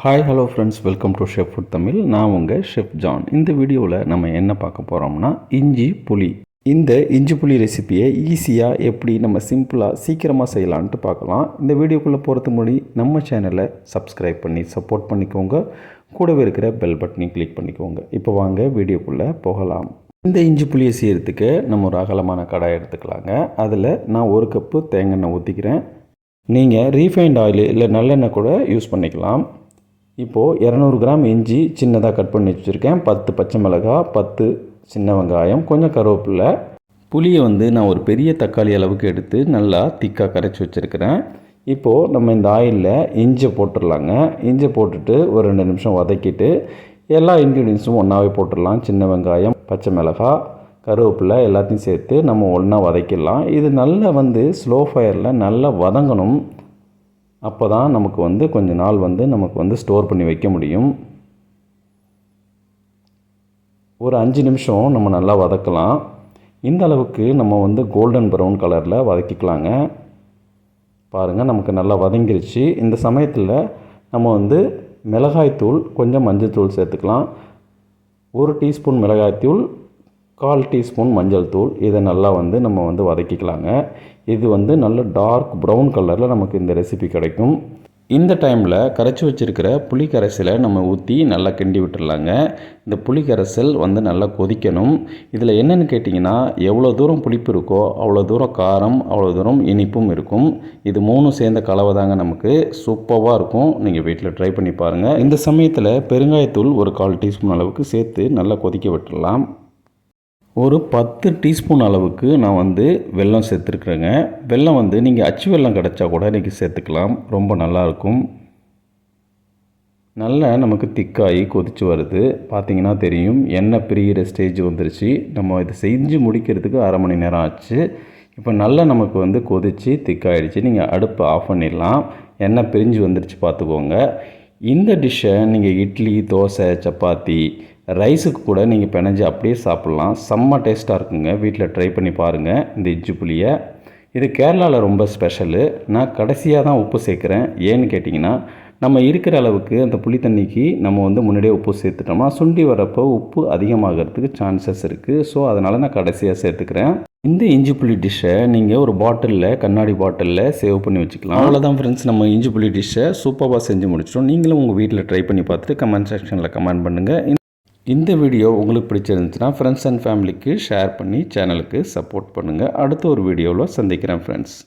Hi hello friends, welcome to chef food Tamil. நான் உங்கள் chef John. இந்த வீடியோவில் நம்ம என்ன பார்க்க போகிறோம்னா இஞ்சி புளி. இந்த இஞ்சி புளி ரெசிப்பியை ஈஸியாக எப்படி நம்ம சிம்பிளாக சீக்கிரமாக செய்யலான்ட்டு பார்க்கலாம். இந்த வீடியோக்குள்ளே போகிறதுக்கு முன்னாடி நம்ம சேனலை சப்ஸ்கிரைப் பண்ணி சப்போர்ட் பண்ணிக்கோங்க. கூடவே இருக்கிற பெல் பட்டனையும் கிளிக் பண்ணிக்கோங்க. இப்போ வாங்க வீடியோக்குள்ளே போகலாம். இந்த இஞ்சி புளியை செய்கிறதுக்கு நம்ம ஒரு அகலமான கடாய் எடுத்துக்கலாங்க. அதில் நான் 1 கப்பு தேங்காய் எண்ணெய் ஊற்றிக்கிறேன். நீங்கள் ரீஃபைண்ட் ஆயில் இல்லை நல்லெண்ணெய் கூட யூஸ் பண்ணிக்கலாம். இப்போது 200 கிராம் இஞ்சி சின்னதாக கட் பண்ணி வச்சுருக்கேன். 10 பச்சை மிளகாய், 10 சின்ன வெங்காயம், கொஞ்சம் கருவேப்பிலை. புளியை நான் ஒரு பெரிய தக்காளி அளவுக்கு எடுத்து நல்லா திக்காக கரைச்சி வச்சுருக்கிறேன். இப்போது நம்ம இந்த ஆயிலில் இஞ்சியை போட்டுடலாங்க. இஞ்சி போட்டுட்டு ஒரு 2 நிமிஷம் வதக்கிட்டு எல்லா இன்க்ரீடியன்ஸும் ஒன்றாவே போட்டுடலாம். சின்ன வெங்காயம், பச்சை மிளகாய், கருவேப்பிலை எல்லாத்தையும் சேர்த்து நம்ம ஒன்றா வதக்கிடலாம். இது நல்லா ஸ்லோ ஃபயரில் நல்லா வதங்கணும். அப்போ தான் நமக்கு கொஞ்ச நாள் நமக்கு ஸ்டோர் பண்ணி வைக்க முடியும். ஒரு 5 நிமிஷம் நம்ம நல்லா வதக்கலாம். இந்த அளவுக்கு நம்ம கோல்டன் ப்ரௌன் கலரில் வதக்கிக்கலாங்க. பாருங்கள், நமக்கு நல்லா வதங்கிருச்சு. இந்த சமயத்தில் நம்ம மிளகாய்த்தூள், கொஞ்சம் மஞ்சள்தூள் சேர்த்துக்கலாம். 1 டீஸ்பூன் மிளகாய்த்தூள், 1/4 டீஸ்பூன் மஞ்சள் தூள். இதை நல்லா நம்ம வதக்கிக்கலாங்க. இது நல்ல டார்க் ப்ரௌன் கலரில் நமக்கு இந்த ரெசிபி கிடைக்கும். இந்த டைமில் கரைச்சி வச்சுருக்கிற புளி கரைசலை நம்ம ஊற்றி நல்லா கிண்டி விட்டுடலாங்க. இந்த புளி கரைசல் நல்லா கொதிக்கணும். இதில் என்னென்னு கேட்டிங்கன்னா, எவ்வளோ தூரம் புளிப்பு இருக்கோ அவ்வளோ தூரம் காரம், அவ்வளோ தூரம் இனிப்பும் இருக்கும். இது 3 சேர்ந்த கலவை தாங்க நமக்கு சூப்பராக இருக்கும். நீங்கள் வீட்டில் ட்ரை பண்ணி பாருங்கள். இந்த சமயத்தில் பெருங்காயத்தூள் ஒரு 1/4 டீஸ்பூன் அளவுக்கு சேர்த்து நல்லா கொதிக்க விட்டுடலாம். ஒரு 10 டீஸ்பூன் அளவுக்கு நான் வெல்லம் சேர்த்துருக்குறேங்க. வெல்லம் நீங்கள் அச்சு வெல்லம் கிடச்சா கூட இன்றைக்கி சேர்த்துக்கலாம். ரொம்ப நல்லாயிருக்கும். நல்லா நமக்கு திக்காகி கொதித்து வருது. பார்த்திங்கன்னா தெரியும், எண்ணெய் பிரிகிற ஸ்டேஜ் வந்துருச்சு. நம்ம இதை செஞ்சு முடிக்கிறதுக்கு 1/2 மணி நேரம் ஆச்சு. இப்போ நல்லா நமக்கு கொதித்து திக்காகிடுச்சு. நீங்கள் அடுப்பை ஆஃப் பண்ணிடலாம். எண்ணெய் பிரிஞ்சு வந்துருச்சு பார்த்துக்கோங்க. இந்த டிஷ்ஷை நீங்கள் இட்லி, தோசை, சப்பாத்தி, ரைஸுக்கு கூட நீங்கள் பிணைஞ்சு அப்படியே சாப்பிட்லாம். செம்ம டேஸ்ட்டாக இருக்குங்க. வீட்டில் ட்ரை பண்ணி பாருங்கள் இந்த இஞ்சி புளியை. இது கேரளாவில் ரொம்ப ஸ்பெஷலு. நான் கடைசியாக தான் உப்பு சேர்க்குறேன். ஏன்னு கேட்டிங்கன்னா, நம்ம இருக்கிற அளவுக்கு அந்த புளி தண்ணிக்கு நம்ம முன்னாடியே உப்பு சேர்த்துட்டோம்னா சுண்டி வரப்போ உப்பு அதிகமாகிறதுக்கு சான்சஸ் இருக்குது. ஸோ அதனால் நான் கடைசியாக சேர்த்துக்கிறேன். இந்த இஞ்சி புளி டிஷ்ஷை நீங்கள் ஒரு பாட்டிலில், கண்ணாடி பாட்டிலில் சேவ் பண்ணி வச்சுக்கலாம். அவ்வளோதான் ஃப்ரெண்ட்ஸ், நம்ம இஞ்சி புளி டிஷ்ஷை சூப்பராக செஞ்சு முடிச்சிட்டோம். நீங்களும் உங்கள் வீட்டில் ட்ரை பண்ணி பார்த்துட்டு கமெண்ட் செக்ஷனில் கமெண்ட் பண்ணுங்கள். இந்த வீடியோ உங்களுக்கு பிடிச்சிருந்துச்சுன்னா ஃப்ரெண்ட்ஸ் அண்ட் ஃபேமிலிக்கு ஷேர் பண்ணி சேனலுக்கு சப்போர்ட் பண்ணுங்கள். அடுத்த ஒரு வீடியோவில் சந்திக்கிறேன் ஃப்ரெண்ட்ஸ்.